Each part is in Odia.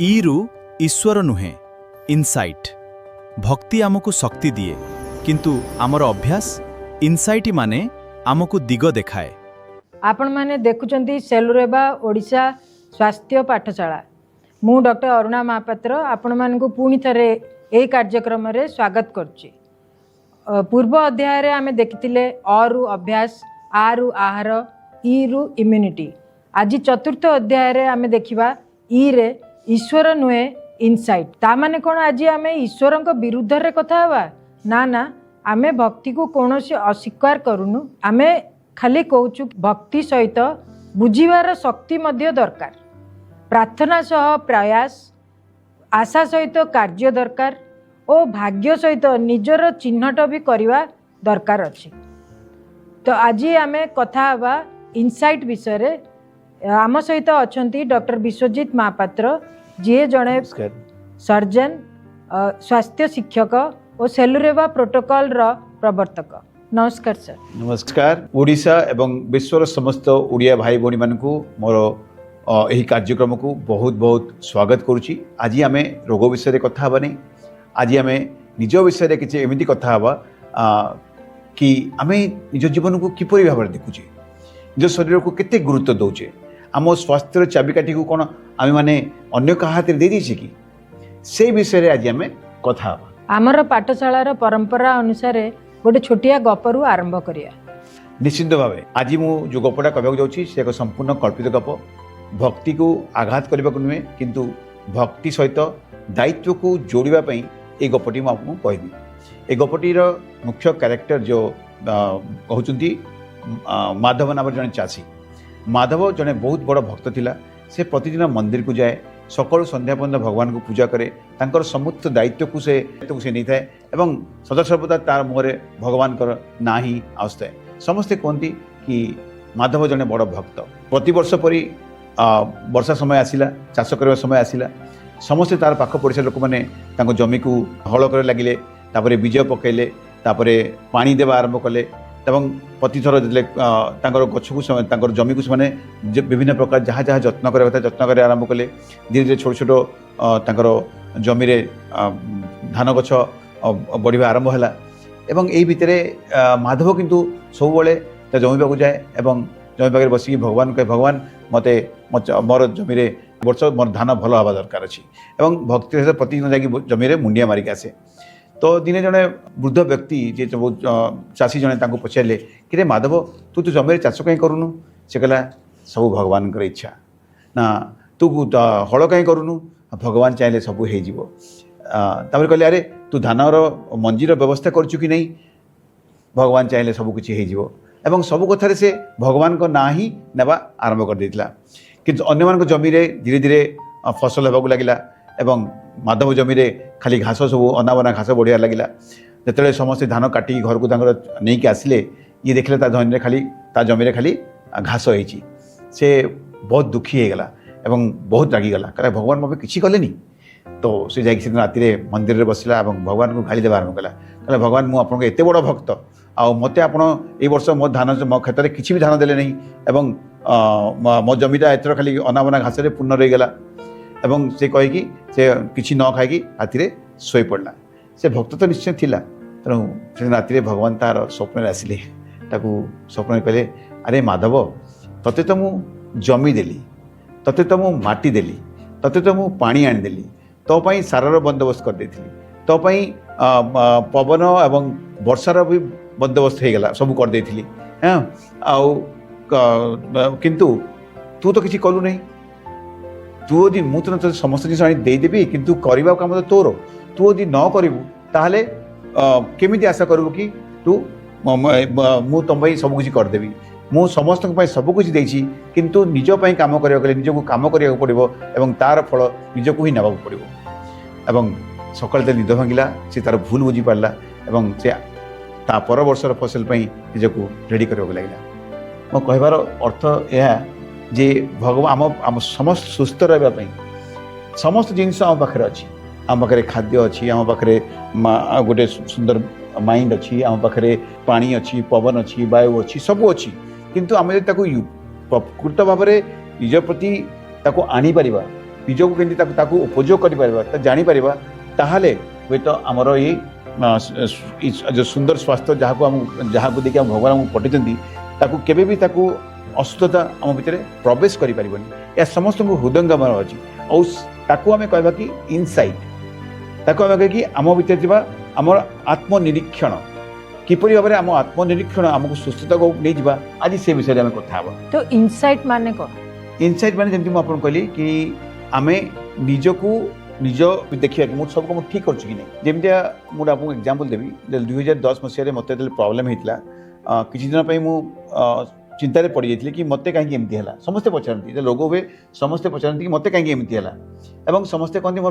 ईरु ईश्वर नुहे इनसाइट भक्ति आमको शक्ति दिए किंतु आमर अभ्यास इनसाइट माने आमको दिग देखाए। आपण माने देखुचंती सेलुरेबा ओडिशा स्वास्थ्य पाठशाला मु डॉक्टर अरुणा महापात्र आपण मानकु पुणी थरे ए कार्यक्रम रे स्वागत करछि। पूर्व अध्याय रे आमे देखिथिले अरु अभ्यास आरु आहार ईरु इम्यूनिटी। आज चतुर्थ अध्याय रे आमे देखिबा ई रे ईश्वर नुहे इनसाइट। ता माने कोन आज आमे ईश्वरक विरुद्ध रे कथा हवा ना ना आमे भक्ति को कौनसी अस्वीकार करूनु। आमे खाली कहूचु भक्ति सहित बुझीबार शक्ति मध्य दरकार, प्रार्थना सह प्रयास, आशा सहित कार्य दरकार और भाग्य सहित निजर चिन्हट भी करवा दरकार अछि। तो आज आमे कथा हवा इनसाइट विषय रे। आम सहित अछंती डॉक्टर विश्वजीत महापात्र जी जड़े सर्जन, स्वास्थ्य शिक्षक और सेलुरेबा प्रोटोकॉल रो प्रवर्तक। नमस्कार सर। नमस्कार। ओडिशा एवं विश्वर समस्त ओडिया भाई भौणी मानकु मोर यही कार्यक्रम को बहुत बहुत स्वागत करुच्ची। आज आम रोग विषय कथा हबानी, आज आम निज विषय किसी एमती कथा हवा कि आम निज जीवन को किपरि भाव देखुचे, निज शरीर को केते गुरुत्व दौचे, आम स्वास्थ्य चाबिकाठी को कौन आम मैंने अन्य क्या हाथ दे दीचे कि से विषय आज आम कथा हवा। आमर पाठशालार परंपरा अनुसार गोटे छोटिया गपरू आरंभ करिया। निश्चिंत भाव आज मु जो गपटा कहवाक जाऊँगी से एक संपूर्ण कल्पित गप। भक्ति को आघात करने को नुहे किंतु भक्ति सहित दायित्व को जोड़ापी ये गपटी मुझे कहबी। ये गपटीर मुख्य कैरेक्टर जो कहते माधव नाम जड़े चाषी। माधव जड़े बहुत बड़ भक्त थिला। से प्रतिदिन मंदिर को जाए, सकाळु संध्या पर्यंत भगवान को पूजा करे, तांकर समस्त दायित्व को से नहीं थाए एवं सदासर्वदा तार मुहरे भगवान ना ही आसुए। समस्ते कहती कि माधव जड़े बड़ भक्त। प्रति वर्ष परी वर्षा समय आसिला, चाष करने समय आसिला, समस्ते तार पाख पड़ोसा लोक मैंने जमी को हल कर लगिले, तापरे बीज पकेले, तापरे पानी देवा आरंभ कले एवं प्रतिथर गछ को जमी को मैंने विभिन्न प्रकार जहाँ जहाँ जत्न करा जत्न कर आरंभ कले। धीरे धीरे छोट छोट जमी धान गछ बढ़िया आरंभ है एवं यही भितर माधव किंतु सब बड़े जमीबा को जाए एवं जमी पाखे बसिक भगवान कहे भगवान मते मोर जमी वर्ष मोर धान भल हवा दरकार अच्छी एवं भक्ति सहित प्रतिदिन जाकि जमी मुंडिया मारिक आसे। तो दिने जड़े वृद्ध व्यक्ति जी चाषी जड़े पचारे कि रे माधव तू तो जमी चाष कहीं करूनु? से कहला सब भगवान इच्छा ना, तू हल कहीं करूनु? भगवान चाहे सब हो कहले अरे तू धानर मंजीर व्यवस्था करचु कि नहीं? भगवान चाहे सब किसी हो एवं सब कथार से भगवान को ना ही नेबा आरंभ कर देथिला। किंतु अन्य मान जमी धीरे धीरे फसल होगा लगिला एवं माधव जमी खाली घास सब अनाबना घास बढ़िया लगिला। जिते समस्त धान काटिक घर को नहीं कि आसिले, ये देखले धनी खाली जमी खाली घास होती। से बहुत दुखी हो गला एवं बहुत रागिगला, कह भगवान मो किसी कले। तो से जाकि राति मंदिर में बसला और भगवान को गाली देवा आरंभ कला। कहला भगवान मुझे आपको एत बड़ भक्त आ मत आप वर्ष मो धान मो क्षेत्र में किसी भी धान देले नहीं एवं मो जमीटा एथर खाली अनाबना घास पूर्ण रहीगला एवं से कहीकि से किसी न खाई राति शोई पड़ा। से भक्त तो निश्चय थिला। तेणु से राति भगवान तार स्वप्न आसिले, स्वप्न कहले अरे माधव तते तो मु जमी देली, तते तो मु माटी देली, तते तो मु पानी आनीदेली, तो पाई सारार बंदोबस्त कर देथिली, तो पाई पवन एवं वर्षार भी बंदोबस्त हो गला, सब कर देथिली। किंतु तू तो किसी कलु नहीं। तू यदि मुझे समस्त जिन देदेवी किंतु करवा काम तो तोर, तू यदि न करू ताहले केमिति आशा करू कि तू मु तुम सब किसी करदेवी। मु समस्त सब कुछ देछि किंतु निज काम करने निजक काम करने पड़ो एवं तार फल निजक ही नेबा पड़ो। एवं सकाल निद भांगिला, से तार भूल बुझी पारा एवं से ता पर वर्षर फसल निजक रेडी करने लगे। मो कहबार अर्थ यह जे भगवान आम समस्त सुस्थ रही समस्त जिनस आम पाखे अच्छी। आम पाखे खाद्य अच्छी, आम पाखे गोटे सुंदर माइंड अच्छी, आम पाखे पानी अच्छी, पवन अच्छी, वायु अच्छी, सब अच्छी। किंतु आम जो प्रकृत भाव में निज प्रति आनी पार ନିଜକୁ କେମିତି ତାକୁ ଉପଯୋଗ କରିପାରିବା ଜାଣିପାରିବା ତାହେଲେ ହୁଏତ ଆମର ଏଇ ଯେଉଁ ସୁନ୍ଦର ସ୍ୱାସ୍ଥ୍ୟ ଯାହାକୁ ଦେଖି ଆମ ଭଗବାନ ଆମକୁ ପଠାଇଛନ୍ତି ତାକୁ କେବେ ବି ତାକୁ ଅସୁସ୍ଥତା ଆମ ଭିତରେ ପ୍ରବେଶ କରିପାରିବନି। ଏହା ସମସ୍ତଙ୍କୁ ହୃଦୟଙ୍ଗମର ଅଛି। ଆଉ ତାକୁ ଆମେ କହିବା କି ଇନସାଇଟ୍, ତାକୁ ଆମେ କହିବା କି ଆମ ଭିତରେ ଥିବା ଆମର ଆତ୍ମନିରୀକ୍ଷଣ, କିପରି ଭାବରେ ଆମ ଆତ୍ମନିରୀକ୍ଷଣ ଆମକୁ ସୁସ୍ଥତାକୁ ନେଇଯିବା, ଆଜି ସେ ବିଷୟରେ ଆମେ କଥା ହେବା। ତ ଇନସାଇଟ୍ ମାନେ କ'ଣ? ଇନସାଇଟ୍ ମାନେ ଯେମିତି ମୁଁ ଆପଣଙ୍କୁ କହିଲି କି ଆମେ ନିଜକୁ ନିଜ ଦେଖିବା କି ମୁଁ ସବୁ ମୁଁ ଠିକ୍ କରୁଛି କି ନାହିଁ। ଯେମିତି ମୁଁ ଆପଣଙ୍କୁ ଏକ୍ଜାମ୍ପଲ୍ ଦେବି, 2010 ମସିହାରେ ମୋତେ ଯେତେବେଳେ ପ୍ରୋବ୍ଲେମ୍ ହେଇଥିଲା, କିଛି ଦିନ ପାଇଁ ମୁଁ ଚିନ୍ତାରେ ପଡ଼ିଯାଇଥିଲି କି ମୋତେ କାହିଁକି ଏମିତି ହେଲା। ସମସ୍ତେ ପଚାରନ୍ତି, ଯେତେବେଳେ ରୋଗ ହୁଏ ସମସ୍ତେ ପଚାରନ୍ତି କି ମୋତେ କାହିଁକି ଏମିତି ହେଲା, ଏବଂ ସମସ୍ତେ କହନ୍ତି ମୋ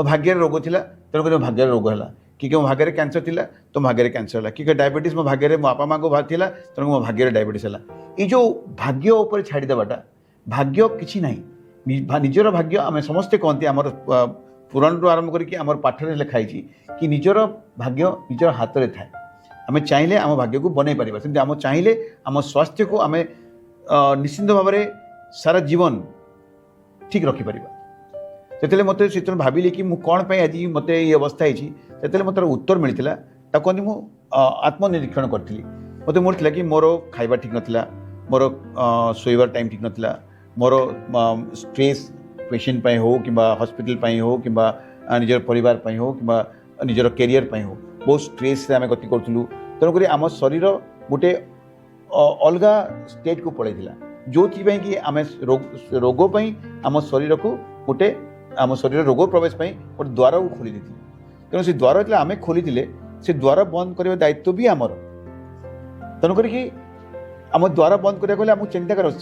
ଭାଗ୍ୟରେ ରୋଗ ଥିଲା, ତେଣୁକରି ମୋ ଭାଗ୍ୟରେ ରୋଗ ହେଲା। କି ମୋ ଭାଗ୍ୟରେ କ୍ୟାନ୍ସର ଥିଲା ତ ମୋ ଭାଗ୍ୟରେ କ୍ୟାନ୍ସର ହେଲା, କି ଡାଇବେଟିସ୍ ମୋ ଭାଗ୍ୟରେ ମୋ ବାପା ମାଆଙ୍କୁ ଥିଲା ତେଣୁ ମୋ ଭାଗ୍ୟରେ ଡାଇବେଟିସ୍ ହେଲା। ଏଇ ଯେଉଁ ଭାଗ୍ୟ ଉପରେ ଛାଡ଼ିଦେବାଟା, ଭାଗ୍ୟ କିଛି ନାହିଁ। ନିଜର ଭାଗ୍ୟ ଆମେ ସମସ୍ତେ କହନ୍ତି, ଆମର ପୁରାଣରୁ ଆରମ୍ଭ କରିକି ଆମର ପାଠରେ ଲେଖା ହେଇଛି କି ନିଜର ଭାଗ୍ୟ ନିଜର ହାତରେ ଥାଏ। ଆମେ ଚାହିଁଲେ ଆମ ଭାଗ୍ୟକୁ ବନେଇ ପାରିବା। ସେମିତି ଆମେ ଚାହିଁଲେ ଆମ ସ୍ୱାସ୍ଥ୍ୟକୁ ଆମେ ନିଶ୍ଚିନ୍ତ ଭାବରେ ସାରା ଜୀବନ ଠିକ୍ ରଖିପାରିବା। ଯେତେବେଳେ ମୋତେ ସେତେବେଳେ ଭାବିଲି କି ମୁଁ କ'ଣ ପାଇଁ ଆଜି ମୋତେ ଏଇ ଅବସ୍ଥା ହେଇଛି, ସେତେବେଳେ ମୋତେ ଉତ୍ତର ମିଳିଥିଲା। ତାକୁ କହନ୍ତି ମୁଁ ଆତ୍ମନିରୀକ୍ଷଣ କରିଥିଲି। ମୋତେ ମିଳିଥିଲା କି ମୋର ଖାଇବା ଠିକ୍ ନଥିଲା, ମୋର ଶୋଇବାର ଟାଇମ୍ ଠିକ୍ ନଥିଲା, ମୋର ଷ୍ଟ୍ରେସ୍ ପେସେଣ୍ଟ ପାଇଁ ହେଉ କିମ୍ବା ହସ୍ପିଟାଲ ପାଇଁ ହେଉ କିମ୍ବା ନିଜର ପରିବାର ପାଇଁ ହେଉ କିମ୍ବା ନିଜର କ୍ୟାରିୟର ପାଇଁ ହେଉ, ବହୁତ ଷ୍ଟ୍ରେସ୍ରେ ଆମେ ଗତି କରୁଥିଲୁ। ତେଣୁକରି ଆମ ଶରୀର ଗୋଟେ ଅଲଗା ଷ୍ଟେଟ୍କୁ ପଳାଇଥିଲା, ଯେଉଁଥିପାଇଁ କି ଆମେ ରୋଗ ପାଇଁ ଆମ ଶରୀରକୁ ଆମ ଶରୀର ରୋଗ ପ୍ରବେଶ ପାଇଁ ଗୋଟେ ଦ୍ୱାରକୁ ଖୋଲି ଦେଇଥିଲେ। ତେଣୁ ସେ ଦ୍ୱାର ଯେତେବେଳେ ଆମେ ଖୋଲିଥିଲେ, ସେ ଦ୍ୱାର ବନ୍ଦ କରିବା ଦାୟିତ୍ୱ ବି ଆମର। ତେଣୁକରିକି ଆମ ଦ୍ୱାର ବନ୍ଦ କରିବାକୁ ହେଲେ ଆମକୁ ଚିନ୍ତା କରିବା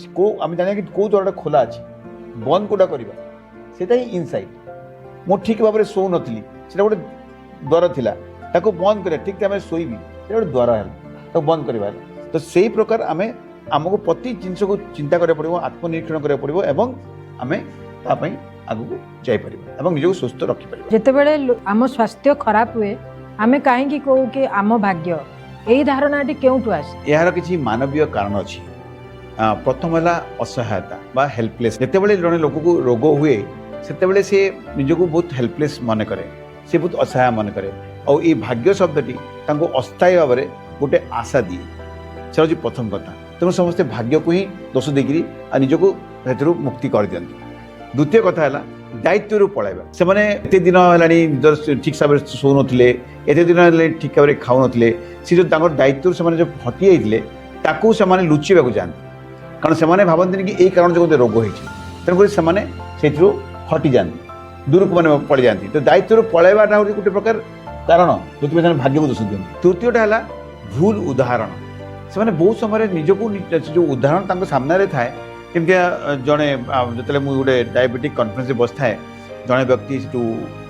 ଆମେ ଜାଣିବା କି କେଉଁ ଦ୍ୱାରଟା ଖୋଲା ଅଛି, ବନ୍ଦ କେଉଁଟା କରିବା, ସେଇଟା ହିଁ ଇନସାଇଟ୍। ମୁଁ ଠିକ୍ ଭାବରେ ଶୋଉନଥିଲି, ସେଇଟା ଗୋଟେ ଦ୍ୱାର ଥିଲା, ତାକୁ ବନ୍ଦ କରିବା। ଠିକ୍ ଟାଇମ୍ରେ ଶୋଇବି, ସେଇଟା ଗୋଟେ ଦ୍ୱାର ହେଲା, ତାକୁ ବନ୍ଦ କରିବା ହେଲା। ତ ସେଇ ପ୍ରକାର ଆମକୁ ପ୍ରତି ଜିନିଷକୁ ଚିନ୍ତା କରିବାକୁ ପଡ଼ିବ, ଆତ୍ମନିରୀକ୍ଷଣ କରିବାକୁ ପଡ଼ିବ, ଏବଂ ଆମେ ତା ପାଇଁ ଆଗକୁ ଯାଇପାରିବା ଏବଂ ନିଜକୁ ସୁସ୍ଥ ରଖିପାରିବା। ଯେତେବେଳେ ଆମ ସ୍ୱାସ୍ଥ୍ୟ ଖରାପ ହୁଏ, ଆମେ କାହିଁକି କହୁ କି ଆମ ଭାଗ୍ୟ, ଏଇ ଧାରଣାଟି କେଉଁଠୁ ଆସେ? ଏହାର କିଛି ମାନବୀୟ କାରଣ ଅଛି। ପ୍ରଥମ ହେଲା ଅସହାୟତା ବା ହେଲ୍ପଲେସ୍। ଯେତେବେଳେ ଜଣେ ଲୋକକୁ ରୋଗ ହୁଏ, ସେତେବେଳେ ସେ ନିଜକୁ ବହୁତ ହେଲ୍ପଲେସ୍ ମନେ କରେ, ସେ ବହୁତ ଅସହାୟ ମନେ କରେ। ଆଉ ଏଇ ଭାଗ୍ୟ ଶବ୍ଦଟି ତାଙ୍କୁ ଅସ୍ଥାୟୀ ଭାବରେ ଗୋଟେ ଆଶା ଦିଏ। ସେଟା ହେଉଛି ପ୍ରଥମ କଥା। ତେଣୁ ସମସ୍ତେ ଭାଗ୍ୟକୁ ହିଁ ଦୋଷ ଦେଇକରି ନିଜକୁ ସେଥିରୁ ମୁକ୍ତି କରିଦିଅନ୍ତି। ଦ୍ୱିତୀୟ କଥା ହେଲା ଦାୟିତ୍ୱରୁ ପଳାଇବା। ସେମାନେ ଏତେ ଦିନ ହେଲାଣି ନିଜର ଠିକ୍ ଭାବରେ ଶୋଉନଥିଲେ, ଏତେ ଦିନ ହେଲାଣି ଠିକ୍ ଭାବରେ ଖାଉନଥିଲେ। ସେ ଯେଉଁ ତାଙ୍କର ଦାୟିତ୍ୱରୁ ସେମାନେ ଯେଉଁ ହଟି ଯାଇଥିଲେ, ତାକୁ ସେମାନେ ଲୁଚିବାକୁ ଯାଆନ୍ତି। କାରଣ ସେମାନେ ଭାବନ୍ତିନି କି ଏଇ କାରଣ ଯୋଗୁଁ ରୋଗ ହେଇଛି। ତେଣୁକରି ସେମାନେ ସେଇଥିରୁ ହଟିଯାଆନ୍ତି, ଦୂରକୁ ପଳାଇଯାଆନ୍ତି। ତ ଦାୟିତ୍ୱରୁ ପଳାଇବାଟା ହେଉଛି ଗୋଟେ ପ୍ରକାର କାରଣ ଯେଉଁଥିପାଇଁ ସେମାନେ ଭାଗ୍ୟକୁ ଦୋଷ ଦିଅନ୍ତି। ତୃତୀୟଟା ହେଲା ଭୁଲ ଉଦାହରଣ। ସେମାନେ ବହୁତ ସମୟରେ ନିଜକୁ ଯେଉଁ ଉଦାହରଣ ତାଙ୍କ ସାମ୍ନାରେ ଥାଏ, କେମିତି ଜଣେ ଯେତେବେଳେ ମୁଁ ଗୋଟେ ଡାଇବେଟିକ୍ କନଫରେନ୍ସରେ ବସିଥାଏ, ଜଣେ ବ୍ୟକ୍ତି ସେଠୁ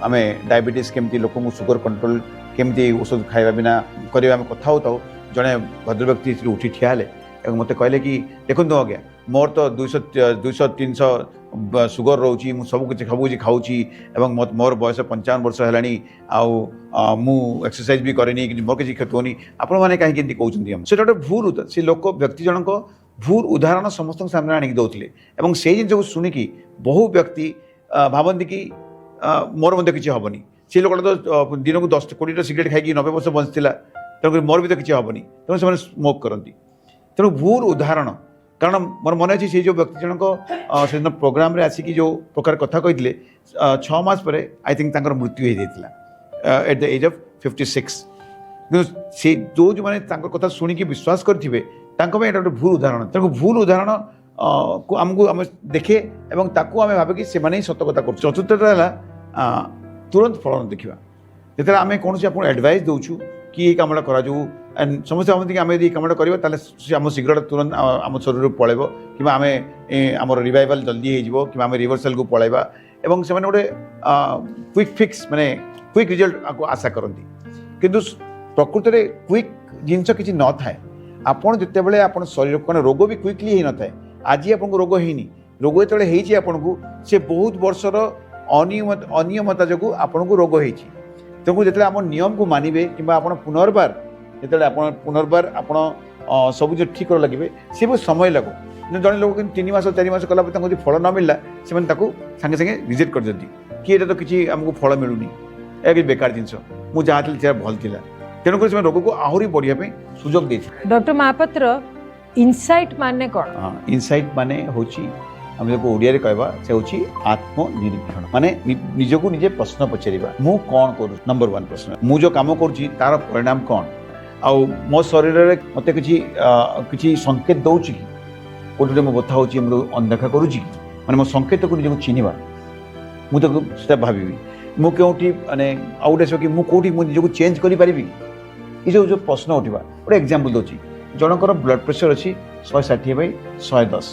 ଆମେ ଡାଇବେଟିସ୍ କେମିତି ଲୋକଙ୍କୁ ସୁଗର କଣ୍ଟ୍ରୋଲ କେମିତି ଔଷଧ ଖାଇବା ବିନା କରିବା ଆମେ କଥା ହେଉଥାଉ। ଜଣେ ଭଦ୍ର ବ୍ୟକ୍ତି ସେଠୁ ଉଠି ଠିଆ ହେଲେ ଏବଂ ମୋତେ କହିଲେ କି ଦେଖନ୍ତୁ ଆଜ୍ଞା, ମୋର ତ 200-300 ସୁଗର ରହୁଛି, ମୁଁ ସବୁକିଛି ଖାଉଛି ଏବଂ ମୋର ବୟସ 55 ବର୍ଷ ହେଲାଣି, ଆଉ ମୁଁ ଏକ୍ସରସାଇଜ୍ ବି କରେନି, କିନ୍ତୁ ମୋର କିଛି କ୍ଷତି ହେଉନି, ଆପଣମାନେ କାହିଁକି ଏମିତି କହୁଛନ୍ତି? ସେଟା ଗୋଟେ ଭୁଲ। ସେ ବ୍ୟକ୍ତି ଜଣଙ୍କ ଭୁଲ ଉଦାହରଣ ସମସ୍ତଙ୍କ ସାମ୍ନାରେ ଆଣିକି ଦେଉଥିଲେ ଏବଂ ସେଇ ଜିନିଷକୁ ଶୁଣିକି ବହୁ ବ୍ୟକ୍ତି ଭାବନ୍ତି କି ମୋର ମଧ୍ୟ କିଛି ହେବନି। ସେ ଲୋକଟା ତ ଦିନକୁ 10-20ଟା ସିଗାରେଟ୍ ଖାଇକି 90 ବର୍ଷ ବଞ୍ଚିଥିଲା, ତେଣୁକରି ମୋର ବି ତ କିଛି ହେବନି। ତେଣୁ ସେମାନେ ସ୍ମୋକ୍ କରନ୍ତି। ତେଣୁ ଭୁଲ ଉଦାହରଣ। କାରଣ ମୋର ମନେ ଅଛି ସେଇ ଯେଉଁ ବ୍ୟକ୍ତି ଜଣଙ୍କ ସେଦିନ ପ୍ରୋଗ୍ରାମରେ ଆସିକି ଯେଉଁ ପ୍ରକାର କଥା କହିଥିଲେ, 6 ମାସ ପରେ ଆଇ ଥିଙ୍କ ତାଙ୍କର ମୃତ୍ୟୁ ହେଇଯାଇଥିଲା ଏଟ୍ ଦ ଏଜ୍ ଅଫ୍ 56। କିନ୍ତୁ ସେ ଯେଉଁମାନେ ତାଙ୍କ କଥା ଶୁଣିକି ବିଶ୍ୱାସ କରିଥିବେ, ତାଙ୍କ ପାଇଁ ଏଇଟା ଗୋଟେ ଭୁଲ ଉଦାହରଣ। ତେଣୁ ଭୁଲ ଉଦାହରଣ ଆମକୁ ଆମେ ଦେଖେ ଏବଂ ତାକୁ ଆମେ ଭାବେ କି ସେମାନେ ହିଁ ସତ କଥା କରୁଛୁ। ଚତୁର୍ଥଟା ହେଲା ତୁରନ୍ତ ଫଳନ ଦେଖିବା। ଯେତେବେଳେ ଆମେ କୌଣସି ଆପଣଙ୍କୁ ଆଡ଼ଭାଇସ୍ ଦେଉଛୁ କି ଏଇ କାମଟା କରାଯାଉ, ସମସ୍ତେ ଭାବନ୍ତି କି ଆମେ ଯଦି ଏଇ କାମଟା କରିବା ତାହେଲେ ଆମ ଶୀଘ୍ର ତୁରନ୍ତ ଆମ ଶରୀରରୁ ପଳାଇବ, କିମ୍ବା ଆମେ ଆମର ରିଭାଇଭାଲ୍ ଜଲ୍ଦି ହେଇଯିବ, କିମ୍ବା ଆମେ ରିଭର୍ସାଲକୁ ପଳାଇବା, ଏବଂ ସେମାନେ ଗୋଟେ କ୍ୱିକ୍ ଫିକ୍ସ ମାନେ କ୍ୱିକ୍ ରିଜଲ୍ଟ ଆଶା କରନ୍ତି। କିନ୍ତୁ ପ୍ରକୃତରେ କ୍ୱିକ୍ ଜିନିଷ କିଛି ନଥାଏ। ଆପଣ ଯେତେବେଳେ ଆପଣ ଶରୀରକୁ, କାରଣ ରୋଗ ବି କ୍ୱିକଲି ହେଇନଥାଏ। ଆଜି ଆପଣଙ୍କୁ ରୋଗ ହେଇନି, ରୋଗ ଯେତେବେଳେ ହେଇଛି ଆପଣଙ୍କୁ, ସେ ବହୁତ ବର୍ଷର ଅନିୟମତା ଯୋଗୁଁ ଆପଣଙ୍କୁ ରୋଗ ହେଇଛି। ତେଣୁ ଯେତେବେଳେ ଆମ ନିୟମକୁ ମାନିବେ କିମ୍ବା ଆପଣ ପୁନର୍ବାର ସବୁ ଯେଉଁ ଠିକ୍ ଲାଗିବେ, ସେ ବହୁତ ସମୟ ଲାଗୁ। ଜଣେ ଲୋକ କିନ୍ତୁ 3 ମାସ 4 ମାସ କଲା ପରେ ତାଙ୍କୁ ଯଦି ଫଳ ନ ମିଳିଲା ସେମାନେ ତାକୁ ସାଙ୍ଗେ ସାଙ୍ଗେ ରିଜେକ୍ଟ କରିଦିଅନ୍ତି କି ଏଇଟା ତ କିଛି ଆମକୁ ଫଳ ମିଳୁନି, ଏହା କିଛି ବେକାର ଜିନିଷ, ମୁଁ ଯାହା ଥିଲି ସେଟା ଭଲ ଥିଲା। ତେଣୁକରି ସେମାନେ ରୋଗକୁ ଆହୁରି ବଢ଼ିବା ପାଇଁ ସୁଯୋଗ ଦେଇଥିଲେ। ଡକ୍ଟର ମହାପାତ୍ର, ଇନସାଇଟ୍ ମାନେ କ'ଣ? ଇନସାଇଟ୍ ମାନେ ହେଉଛି ଆମେ ତାକୁ ଓଡ଼ିଆରେ କହିବା ସେ ହେଉଛି ଆତ୍ମନିରୀକ୍ଷଣ, ମାନେ ନିଜକୁ ନିଜେ ପ୍ରଶ୍ନ ପଚାରିବା, ମୁଁ କ'ଣ କରୁଛି। ନମ୍ବର 1 ପ୍ରଶ୍ନ, ମୁଁ ଯେଉଁ କାମ କରୁଛି ତାର ପରିଣାମ କ'ଣ, ଆଉ ମୋ ଶରୀରରେ ମୋତେ କିଛି ସଂକେତ ଦେଉଛି କି, କେଉଁଠି ମୋ ବଥା ହେଉଛି ମୁଁ ଅଣଦେଖା କରୁଛି କି, ମାନେ ମୋ ସଂକେତକୁ ନିଜକୁ ଚିହ୍ନିବା, ମୁଁ ତାକୁ ସେଟା ଭାବିବି। ମୁଁ କେଉଁଠି ମାନେ ଆଉ ଗୋଟେ ଆସିବ କି ମୁଁ କେଉଁଠି ମୁଁ ନିଜକୁ ଚେଞ୍ଜ କରିପାରିବି, ଏସବୁ ଯେଉଁ ପ୍ରଶ୍ନ ଉଠିବା। ଗୋଟେ ଏକ୍ଜାମ୍ପଲ୍ ଦେଉଛି, ଜଣଙ୍କର ବ୍ଲଡ଼ ପ୍ରେସର ଅଛି 160/110,